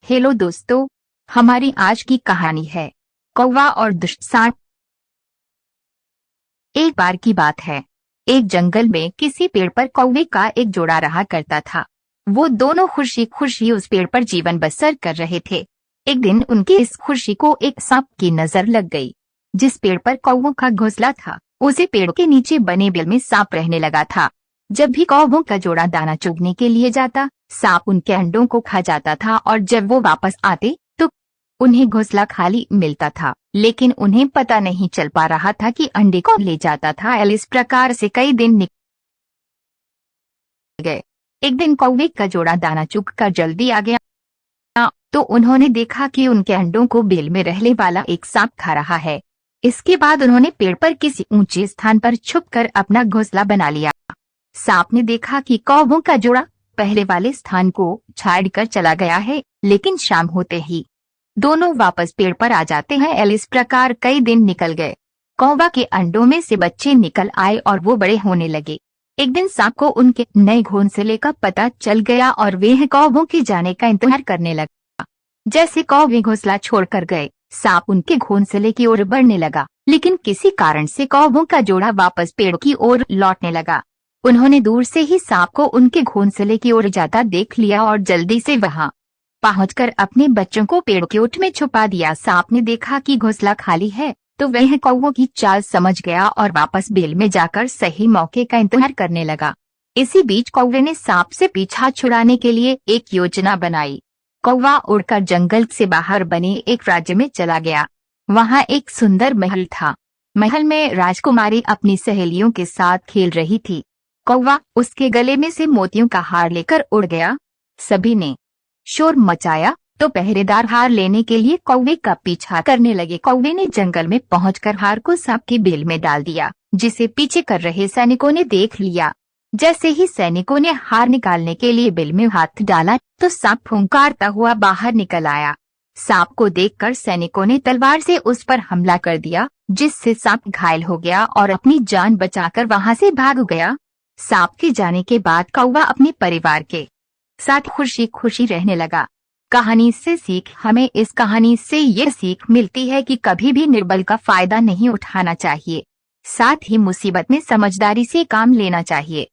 Hello दोस्तों, हमारी आज की कहानी है कौवा और दुष्ट सांप। एक बार की बात है, एक जंगल में किसी पेड़ पर कौवे का एक जोड़ा रहा करता था। वो दोनों खुशी खुशी उस पेड़ पर जीवन बसर कर रहे थे। एक दिन उनकी इस खुशी को एक सांप की नजर लग गई। जिस पेड़ पर कौवों का घोंसला था, उसी पेड़ के नीचे बने बिल में सांप रहने लगा था। जब भी कौवों का जोड़ा दाना चुगने के लिए जाता, सांप उनके अंडों को खा जाता था और जब वो वापस आते तो उन्हें घोंसला खाली मिलता था, लेकिन उन्हें पता नहीं चल पा रहा था कि अंडे कौन ले जाता था। इस प्रकार से कई दिन निकल गए। एक दिन कौवे का जोड़ा दाना चुग कर जल्दी आ गया तो उन्होंने देखा कि उनके अंडों को बिल में रहने वाला एक सांप खा रहा है। इसके बाद उन्होंने पेड़ पर किसी ऊंचे स्थान पर छुपकर अपना घोंसला बना लिया। सांप ने देखा कि कौवों का जोड़ा पहले वाले स्थान को छाड़कर चला गया है, लेकिन शाम होते ही दोनों वापस पेड़ पर आ जाते हैं। इस प्रकार कई दिन निकल गए। कौवा के अंडों में से बच्चे निकल आए और वो बड़े होने लगे। एक दिन सांप को उनके नए घोंसले का पता चल गया और वह कौवों के जाने का इंतजार करने लगा। जैसे कौवे घोंसला छोड़कर गए, सांप उनके घोंसले की ओर बढ़ने लगा, लेकिन किसी कारण से कौवों का जोड़ा वापस पेड़ की ओर लौटने लगा। उन्होंने दूर से ही सांप को उनके घोंसले की ओर जाता देख लिया और जल्दी से वहां पहुंचकर अपने बच्चों को पेड़ के ओट में छुपा दिया। सांप ने देखा कि घोंसला खाली है तो वह कौवों की चाल समझ गया और वापस बिल में जाकर सही मौके का इंतजार करने लगा। इसी बीच कौवे ने सांप से पीछा छुड़ाने के लिए एक योजना बनाई। कौवा उड़कर जंगल से बाहर बने एक राज्य में चला गया। वहां एक सुंदर महल था। महल में राजकुमारी अपनी सहेलियों के साथ खेल रही थी। कौवा उसके गले में से मोतियों का हार लेकर उड़ गया। सभी ने शोर मचाया तो पहरेदार हार लेने के लिए कौवे का पीछा करने लगे। कौवे ने जंगल में पहुंचकर हार को सांप के बिल में डाल दिया, जिसे पीछे कर रहे सैनिकों ने देख लिया। जैसे ही सैनिकों ने हार निकालने के लिए बिल में हाथ डाला तो सांप फुंकारता हुआ बाहर निकल आया। सांप को देखकर सैनिकों ने तलवार से उस पर हमला कर दिया, जिससे सांप घायल हो गया और अपनी जान बचाकर वहां से भाग गया। सांप के जाने के बाद कौवा अपने परिवार के साथ खुशी खुशी रहने लगा। कहानी से सीख, हमें इस कहानी से ये सीख मिलती है कि कभी भी निर्बल का फायदा नहीं उठाना चाहिए, साथ ही मुसीबत में समझदारी से काम लेना चाहिए।